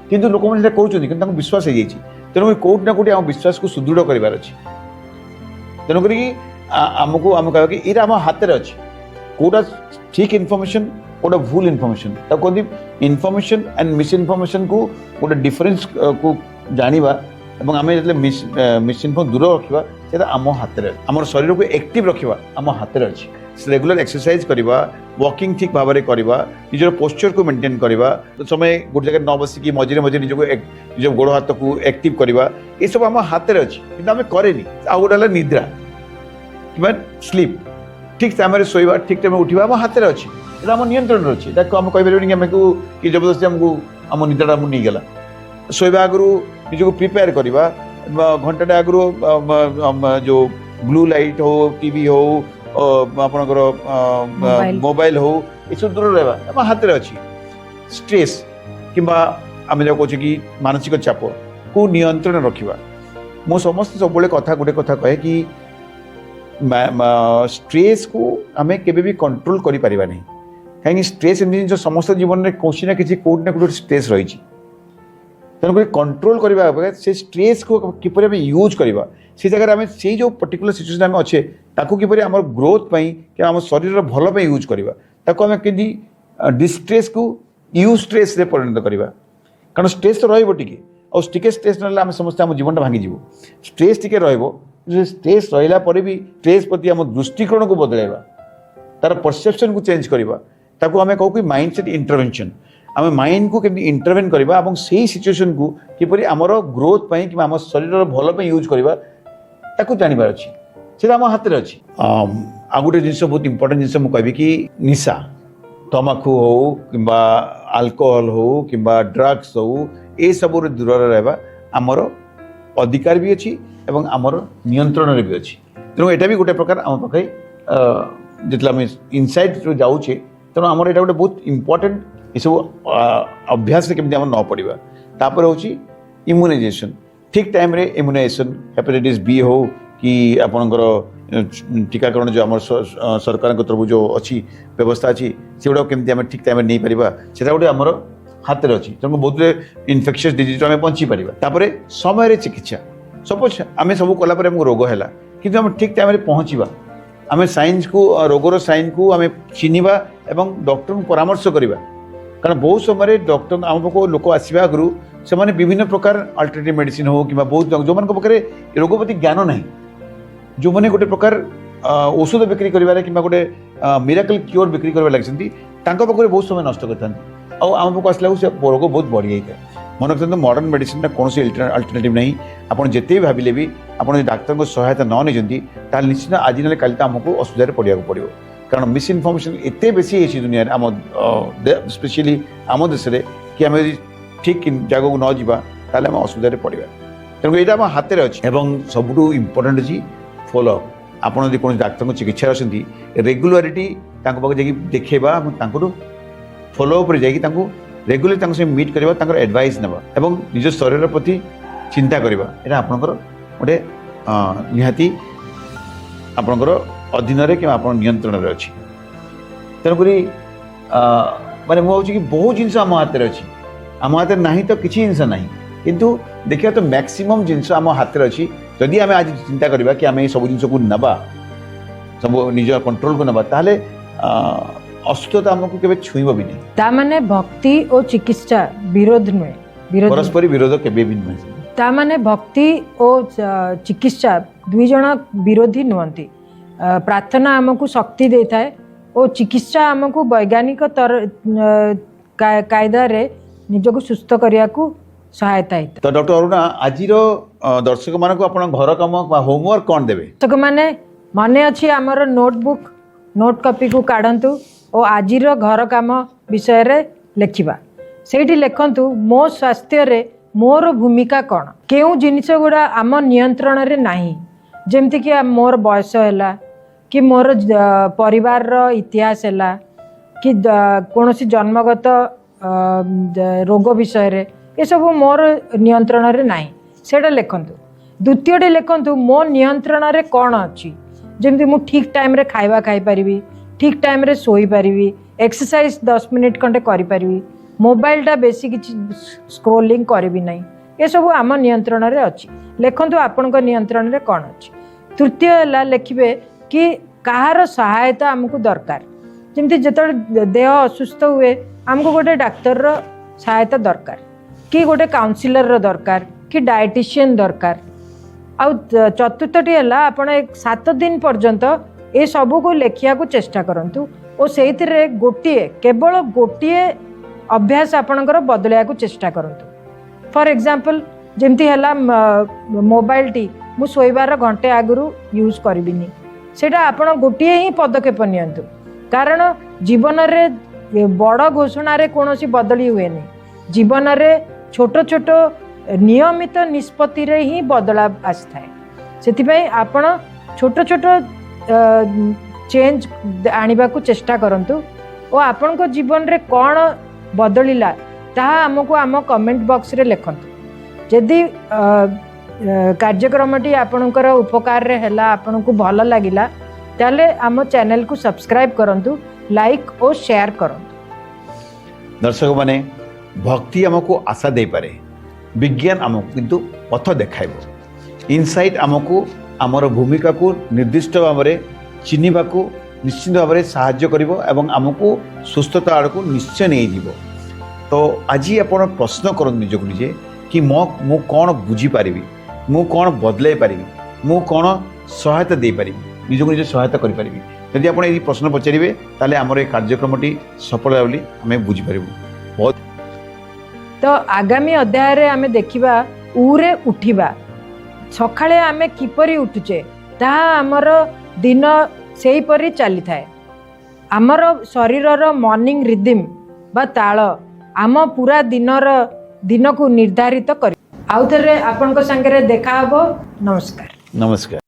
କିନ୍ତୁ ଲୋକମାନେ ସେଟା କରୁଛନ୍ତି, କିନ୍ତୁ ତାଙ୍କୁ ବିଶ୍ୱାସ ହେଇଯାଇଛି। ତେଣୁକରି କେଉଁଠି ନା କେଉଁଠି ଆମ ବିଶ୍ୱାସକୁ ସୁଦୃଢ଼ କରିବାର ଅଛି। ତେଣୁକରି ଆମକୁ କହିବା କି ଏଇଟା ଆମ ହାତରେ ଅଛି, କେଉଁଟା ଠିକ୍ ଇନଫର୍ମେସନ୍ କେଉଁଟା ଭୁଲ ଇନଫର୍ମେସନ୍। ତାକୁ କୁହନ୍ତି ଇନଫର୍ମେସନ୍ ଆଣ୍ଡ ମିସ୍ଇନଫର୍ମେସନ୍କୁ ଗୋଟେ ଡିଫରେନ୍ସକୁ ଜାଣିବା ଏବଂ ଆମେ ଯେତେବେଳେ ମିସ୍ଇନଫର୍ମ ଦୂର ରଖିବା ସେଇଟା ଆମ ହାତରେ ଅଛି। ଆମର ଶରୀରକୁ ଆକ୍ଟିଭ୍ ରଖିବା ଆମ ହାତରେ ଅଛି। ରେଗୁଲାର ଏକ୍ସରସାଇଜ୍ କରିବା, ୱାକିଂ ଠିକ୍ ଭାବରେ କରିବା, ନିଜର ପୋଶ୍ଚରକୁ ମେଣ୍ଟେନ୍ କରିବା, ସମୟ ଗୋଟେ ଜାଗାରେ ନ ବସିକି ମଝିରେ ନିଜକୁ ନିଜ ଗୋଡ଼ ହାତକୁ ଆକ୍ଟିଭ୍ କରିବା, ଏସବୁ ଆମ ହାତରେ ଅଛି କିନ୍ତୁ ଆମେ କରେନି। ଆଉ ଗୋଟେ ହେଲା ନିଦ୍ରା କିମ୍ବା ସ୍ଲିପ୍, ଠିକ୍ ଟାଇମ୍ରେ ଶୋଇବା, ଠିକ୍ ଟାଇମ୍ରେ ଉଠିବା ଆମ ହାତରେ ଅଛି। এটা ଆମ ନିୟନ୍ତ୍ରଣରେ ଅଛି। ଏଟାକୁ ଆମେ କହିପାରିବାନି କି ଆମକୁ କି ଜବରଦସ୍ତି ଆମ ନିଦଟା ଆମକୁ ନେଇଗଲା। ଶୋଇବା ଆଗରୁ ନିଜକୁ ପ୍ରିପେୟାର କରିବା, ଘଣ୍ଟାଟେ ଆଗରୁ ଯେଉଁ ବ୍ଲୁ ଲାଇଟ୍ ହଉ, ଟିଭି ହଉ, ଆପଣଙ୍କର ମୋବାଇଲ ହଉ, ଏସବୁ ଦୂର ରହିବା ଆମ ହାତରେ ଅଛି। ଷ୍ଟ୍ରେସ୍ କିମ୍ବା ଆମେ ଯେଉଁ କହୁଛେ କି ମାନସିକ ଚାପକୁ ନିୟନ୍ତ୍ରଣ ରଖିବା। ମୁଁ ସମସ୍ତେ ସବୁବେଳେ ଗୋଟେ କଥା କହେ କି ଷ୍ଟ୍ରେସ୍କୁ ଆମେ କେବେ ବି କଣ୍ଟ୍ରୋଲ କରିପାରିବା ନାହିଁ, कहीं स्ट्रेस एमती जिन समस्त जीवन में कौन ना किसी कोट ना कोट स्ट्रेस रही तेणुक कंट्रोल करवा अपेक्षा से स्ट्रेस को किपर आम यूज करवा से जगह आम से जो पर्टिकुलर सिचुएशन आम अच्छे ताकू किपर आम ग्रोथ कि आम शरीर भल यूज करवा ताकू आम कि डिस्ट्रेस को यू स्ट्रेस रे परिणत करवा कारण स्ट्रेस तो रे टे स्ट्रेस ना आम समस्त आम जीवन भांगी स्ट्रेस टी स्ट्रेस रहा भी स्ट्रेस प्रति आम दृष्टिकोण को बदलैवा तार परसेप्शन को चेंज करवा ताकू आम कहू कि माइंडसेट इंटरवेंशन आम माइंड को केमती इंटरवेन करवा और से सिचुएशन को किपरि आमर ग्रोथ पाई कि आम शरीर भल यूज करवा ताकू जानवर अच्छी से आम हाथ में अच्छी आ गोटे जिन बहुत इंपोर्टेंट जिन मुझे कि निशा तमाकू हो कि अल्कोहल हो कि ड्रग्स हो ये सब दूर रहा आमर अधिकार भी अच्छी एवं आमर नियंत्रण भी अच्छी तेणु यहाँ भी गोटे प्रकार आम पाखे जिते आम इनसाइट जाऊे तेणु आमर यहाँ गोटे बहुत इंपोर्टेंट ये सब अभ्यास केमती आम न पड़ा तापर हूँ इम्यूनाइजेशन ठीक टाइम रे इम्यूनाइजेशन हेपेटाइटिस बी हो कि आपणकर टीकाकरण जो आम सरकार तरफ जो अच्छी व्यवस्था अच्छी से गुड़ा केमती आम ठीक टाइम नहीं पार से गोटे आमर हाथ में अच्छी तेणु बहुत इनफेक्शियस डिजीज आम बची पार समय चिकित्सा सपोज आम सब कलापर आमको रोग है कि आम ठीक टाइम पहुँचा आम साइंस को रोगर साइन को आम चिन्हवा एवं डॉक्टर को परामर्श करवा कारण बहुत समय डॉक्टर आम पाक लोक आसवा आगु से विभिन्न प्रकार अल्टरनेटिव मेडिसिन हो कि बहुत जो मान पाखे रोग प्रति ज्ञान ना जो मैंने गोटे प्रकार औषध बिक्री कर गोटे मिराकल क्योर बिक्री कर लगी पाखे बहुत समय नष्ट करते आम पाक आसला से रोग बहुत बढ़ी जाए मन रखते मॉडर्न मेडिसिन कौन अल्टरनेटिव नहीं आपड़ जिते भी भाविले भी आप डाक्तर को सहायता न नहीं निश्चित आज ना कल आमको असुविधा पड़ा पड़ो कारण मिस इनफर्मेशन एत बेसी है दुनिया आम स्पेशली आम देश में कि आम ठीक जगह को न जावा ताल आम असुविधा पड़ा तेणु यहाँ आम हाथ में अच्छे सबुठ इम्पोर्टाट अच्छी फॉलो आपड़ जो कौन डाक्तर को चिकित्सा अच्छी रेगुलारिटी पाखे देखा फॉलो अप रेगुलर से मीट करवा एडवाइस नेबा एवं निज शरीर प्रति चिंता करवा यहाँ आपणकर गोटे निहाती आपणकर अधीन कि आप नियंत्रण में अच्छी तेणुक माने मुझे कि बहुत जिन आम हाथ में अच्छी आम हाथ में ना तो किसी जिनस ना किंतु देखिए तो मैक्सिमम जिनस आम हाथ में अच्छी जदि आम आज चिंता करवा कि आम ये सब जिन को नवा सब निज कंट्रोल को नवा ताले असुस्थता आमको केबे छुईब भी नहीं ता माने भक्ति और चिकित्सा विरोध नुहे परस्पर विरोध केबे भी नुहे ता माने भक्ति और चिकित्सा दुई जण विरोधी नुहंती प्रार्थना आमको शक्ति दे थाए और चिकित्सा आमको वैज्ञानिक कायदा रे निजको सुस्थ करिया को सहायता है। तो डॉक्टर अरुणा आज दर्शक मान को अपन घर काम होमवर्क कौन देबे दर्शक माने मने अच्छी आमर नोटबुक नोट कॉपी को काढंतु और आजिर घर काम विषय रे लेखिबा सेठी लेखंतु मो स्वास्थ्य रे मोर भूमिका कौन केउ जिनिस गुड़ा आम नियंत्रण रे नाही जेमती कि मोर बयस है कि मोर परिवार रो इतिहास है कि कौन सी जन्मगत रोग विषय रे ये सब मोर नियंत्रण रे नाही सेटा लेखंतु द्वितीयटे लेखंतु मो नियंत्रण रे कौन अच्छी जमती मु ठीक टाइम रे खाइबा खाई पारिबी ठीक टाइम रे सोई पारिबी एक्सरसाइज 10 मिनिट खंडे करि पारिबी मोबाइल टा बेसी किछि स्क्रोलिंग करबी नहीं ये सब आम नियंत्रण रे अच्छी लेखंतु आपनक नियंत्रण रे कौन अच्छी। तृतीय है लिखिबे कि कहार सहायता आमको दरकार जमती जेतबे देह असुस्थ हुए आमको गोटे डाक्तर रो सहायता दरकार कि गोटे काउंसिलर रो दरकार कि डायटिशियन दरकार आ चतुर्थटी है आपण 7 दिन पर्यंत ये सबू को लेखिया को चेष्टा करंतु और से गोटे केवल गोटे अभ्यास आपणकर बदलया को चेष्टा करंतु फॉर एग्जांपल जेमती है मोबाइल टी मु सोइबार घंटे आगु यूज करबिनी सेटा आपण गोटे ही पदक्षेप नियंतु कारण जीवन रे बड़ घोषणा रे कोनोसी बदली हुए नहीं जीवन रे छोट छोट नियमित निष्पत्ति रे ही बदलाव आसथाए सेथिपई आपण छोट छोट चेंज आनिबा को चेष्टा करंतु और आपण को जीवन रे कौन बदलिला ताहा हमको आम कमेंट बॉक्स रे लिखंतु यदि कार्यक्रमटी आपणकर उपकार रे हैला आपन को भल लागिला ताले आम चैनल को सब्सक्राइब करंतु लाइक और शेयर करो। दर्शक माने भक्ति आमको आशा दे पारे, विज्ञान आमको किंतु पथ देखाइब। इनसाइट आमको आमर भूमिका को निर्दिष्ट भाव में चिन्हवा को निश्चित भाव में साहाय्य करिवो एवं आमको सुस्थता आड़ को निश्चय नहीं जीवो। तो आज आप प्रश्न कर निजक निजे कि मु कौन बुझीपारि, मु कौन बदल पारि, मु कौन सहायता दे पारि, निजक निजे सहायता करि। यदि आप ये प्रश्न पचारे ताले आमर ये कार्यक्रमटी सफल बोली आम बुझीपारू। बहुत तो आगामी अध्याय रे आमे देखिबा उरे उठिबा, सकाळे आमे किपरि उठुचे ताहा आमर दिन सेही परि चली थाए। आमर शरीरर मॉर्निंग रिदम बा ताल आम पूरा दिन को निर्धारित कर। आउ थरे आपनको संगे देखा हबो। नमस्कार। नमस्कार।